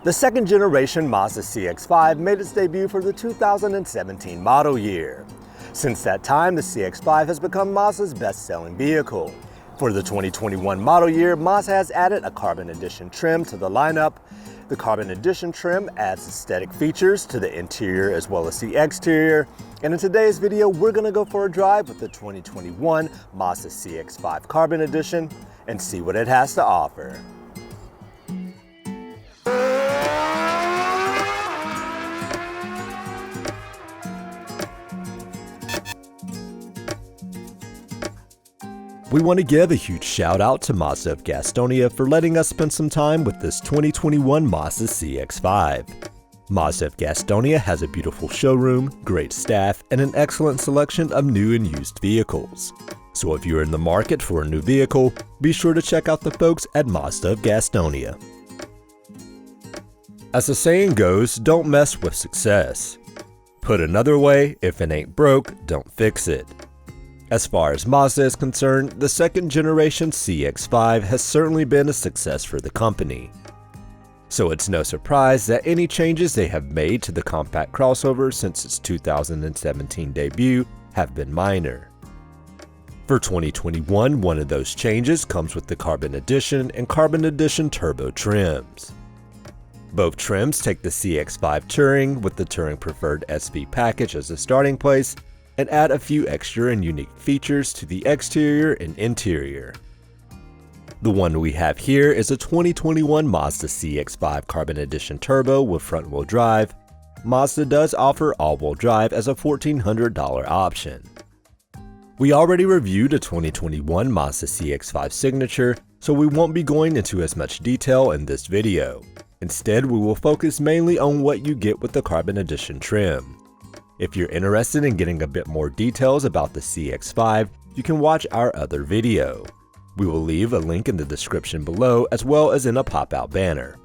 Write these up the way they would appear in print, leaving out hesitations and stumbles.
The second generation Mazda CX-5 made its debut for the 2017 model year. Since that time, the CX-5 has become Mazda's best-selling vehicle. For the 2021 model year, Mazda has added a Carbon Edition trim to the lineup. The Carbon Edition trim adds aesthetic features to the interior as well as the exterior. And in today's video, we're going to go for a drive with the 2021 Mazda CX-5 Carbon Edition and see what it has to offer. We want to give a huge shout out to Mazda of Gastonia for letting us spend some time with this 2021 Mazda CX-5. Mazda of Gastonia has a beautiful showroom, great staff, and an excellent selection of new and used vehicles. So if you're in the market for a new vehicle, be sure to check out the folks at Mazda of Gastonia. As the saying goes, don't mess with success. Put another way, if it ain't broke, don't fix it. As far as Mazda is concerned, the second generation CX-5 has certainly been a success for the company. So it's no surprise that any changes they have made to the compact crossover since its 2017 debut have been minor. For 2021, one of those changes comes with the Carbon Edition and Carbon Edition Turbo trims. Both trims take the CX-5 Touring with the Touring Preferred SV package as a starting place and add a few extra and unique features to the exterior and interior. The one we have here is a 2021 Mazda CX-5 Carbon Edition Turbo with front-wheel drive. Mazda does offer all-wheel drive as a $1,400 option. We already reviewed a 2021 Mazda CX-5 Signature, so we won't be going into as much detail in this video. Instead, we will focus mainly on what you get with the Carbon Edition trim. If you're interested in getting a bit more details about the CX-5, you can watch our other video. We will leave a link in the description below as well as in a pop-out banner.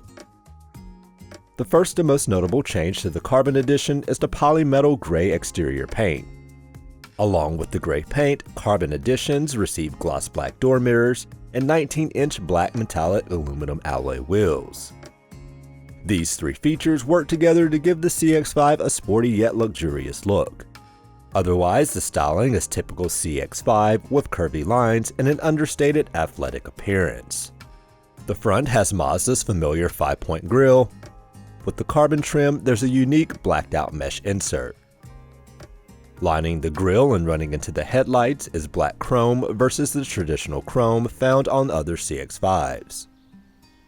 The first and most notable change to the Carbon Edition is the polymetal gray exterior paint. Along with the gray paint, Carbon Editions receive gloss black door mirrors and 19-inch black metallic aluminum alloy wheels. These three features work together to give the CX-5 a sporty yet luxurious look. Otherwise, the styling is typical CX-5 with curvy lines and an understated athletic appearance. The front has Mazda's familiar 5-point grille. With the carbon trim, there's a unique blacked out mesh insert. Lining the grille and running into the headlights is black chrome versus the traditional chrome found on other CX-5s.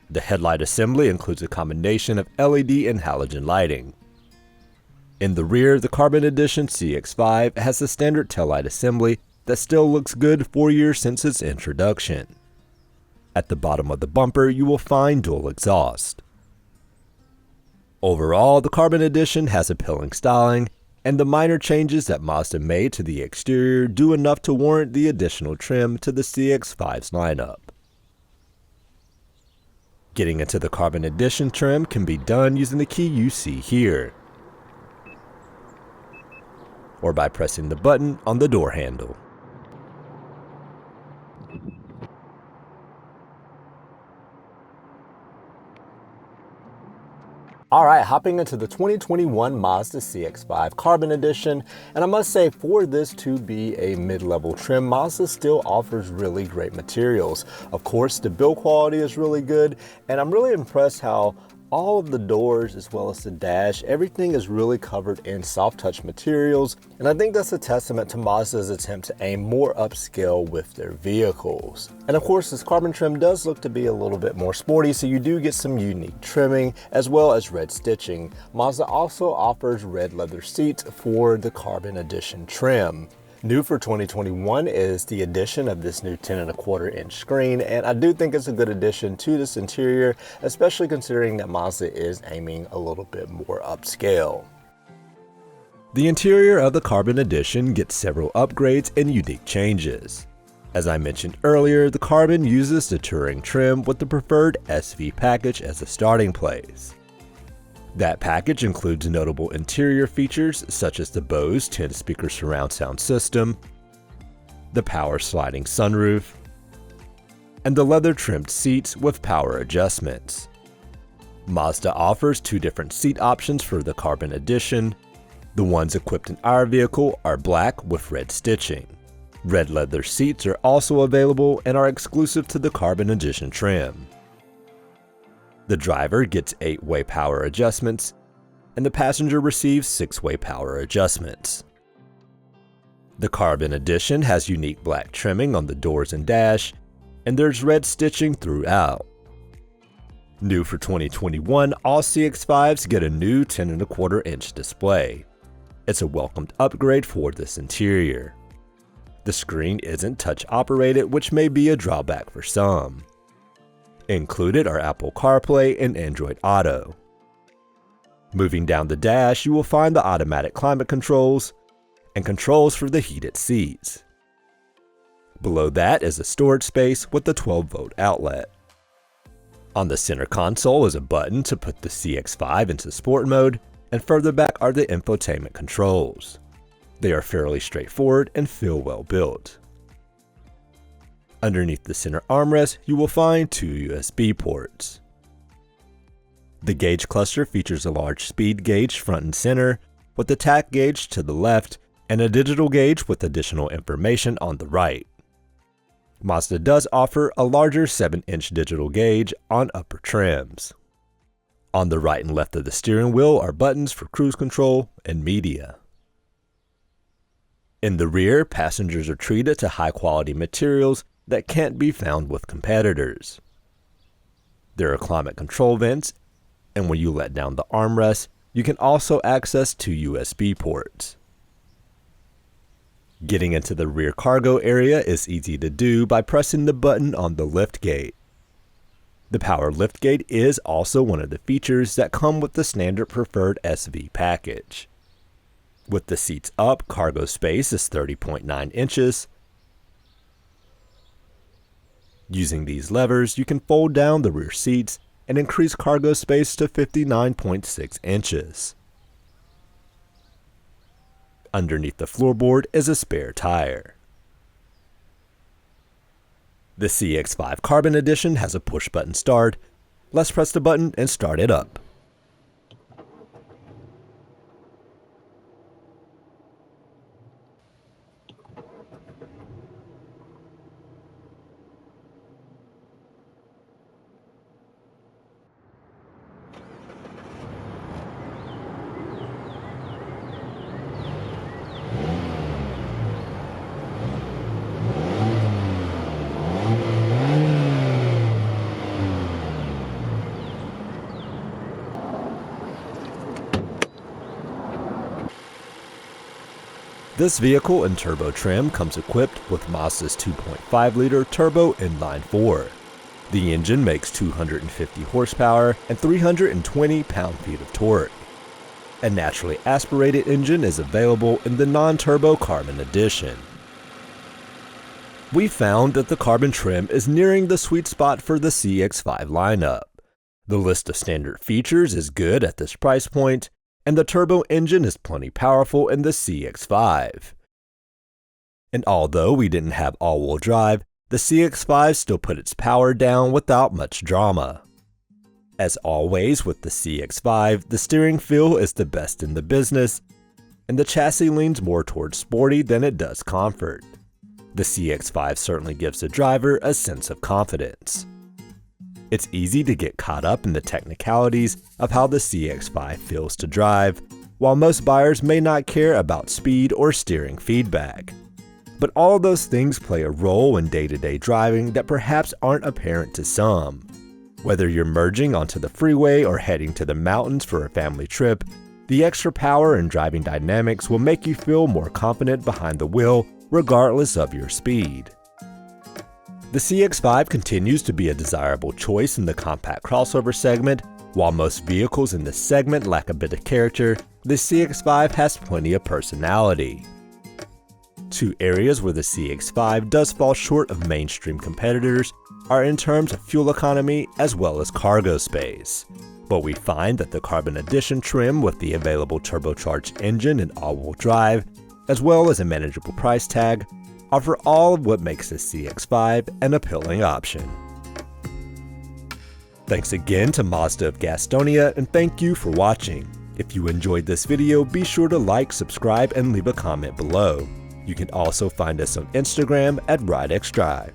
The headlight assembly includes a combination of LED and halogen lighting. In the rear, the Carbon Edition CX-5 has the standard taillight assembly that still looks good 4 years since its introduction. At the bottom of the bumper, you will find dual exhaust. Overall, the Carbon Edition has appealing styling, and the minor changes that Mazda made to the exterior do enough to warrant the additional trim to the CX-5's lineup. Getting into the Carbon Edition trim can be done using the key you see here, or by pressing the button on the door handle. Alright, hopping into the 2021 Mazda CX-5 Carbon Edition, and I must say, for this to be a mid-level trim, Mazda still offers really great materials. Of course, the build quality is really good, and I'm really impressed how all of the doors as well as the dash, everything is really covered in soft touch materials, and I think that's a testament to Mazda's attempt to aim more upscale with their vehicles. And of course, this carbon trim does look to be a little bit more sporty, so you do get some unique trimming as well as red stitching. Mazda also offers red leather seats for the Carbon Edition trim. New for 2021 is the addition of this new 10.25 inch screen, and I do think it's a good addition to this interior, especially considering that Mazda is aiming a little bit more upscale. The interior of the Carbon Edition gets several upgrades and unique changes. As I mentioned earlier, the Carbon uses the Touring trim with the preferred SV package as a starting place. That package includes notable interior features such as the Bose 10-speaker surround sound system, the power sliding sunroof, and the leather-trimmed seats with power adjustments. Mazda offers two different seat options for the Carbon Edition. The ones equipped in our vehicle are black with red stitching. Red leather seats are also available and are exclusive to the Carbon Edition trim. The driver gets 8-way power adjustments, and the passenger receives 6-way power adjustments. The Carbon Edition has unique black trimming on the doors and dash, and there's red stitching throughout. New for 2021, all CX-5s get a new 10.25-inch display. It's a welcomed upgrade for this interior. The screen isn't touch operated, which may be a drawback for some. Included are Apple CarPlay and Android Auto. Moving down the dash, you will find the automatic climate controls and controls for the heated seats. Below that is a storage space with a 12-volt outlet. On the center console is a button to put the CX-5 into sport mode, and further back are the infotainment controls. They are fairly straightforward and feel well built. Underneath the center armrest, you will find two USB ports. The gauge cluster features a large speed gauge front and center, with a tach gauge to the left and a digital gauge with additional information on the right. Mazda does offer a larger 7-inch digital gauge on upper trims. On the right and left of the steering wheel are buttons for cruise control and media. In the rear, passengers are treated to high-quality materials that can't be found with competitors. There are climate control vents, and when you let down the armrest, you can also access two USB ports. Getting into the rear cargo area is easy to do by pressing the button on the liftgate. The power liftgate is also one of the features that come with the standard preferred SV package. With the seats up, cargo space is 30.9 inches. Using these levers, you can fold down the rear seats and increase cargo space to 59.6 inches. Underneath the floorboard is a spare tire. The CX-5 Carbon Edition has a push-button start. Let's press the button and start it up. This vehicle in turbo trim comes equipped with Mazda's 2.5-liter turbo inline-4. The engine makes 250 horsepower and 320 pound-feet of torque. A naturally aspirated engine is available in the non-turbo Carbon Edition. We found that the carbon trim is nearing the sweet spot for the CX-5 lineup. The list of standard features is good at this price point, and the turbo engine is plenty powerful in the CX-5. And although we didn't have all-wheel drive, the CX-5 still put its power down without much drama. As always with the CX-5, the steering feel is the best in the business, and the chassis leans more towards sporty than it does comfort. The CX-5 certainly gives the driver a sense of confidence. It's easy to get caught up in the technicalities of how the CX-5 feels to drive, while most buyers may not care about speed or steering feedback. But all of those things play a role in day-to-day driving that perhaps aren't apparent to some. Whether you're merging onto the freeway or heading to the mountains for a family trip, the extra power and driving dynamics will make you feel more confident behind the wheel regardless of your speed. The CX-5 continues to be a desirable choice in the compact crossover segment. While most vehicles in this segment lack a bit of character, the CX-5 has plenty of personality. Two areas where the CX-5 does fall short of mainstream competitors are in terms of fuel economy as well as cargo space. But we find that the Carbon Edition trim with the available turbocharged engine and all-wheel drive, as well as a manageable price tag, offer all of what makes the CX-5 an appealing option. Thanks again to Mazda of Gastonia, and thank you for watching. If you enjoyed this video, be sure to like, subscribe, and leave a comment below. You can also find us on Instagram at rideXdrive.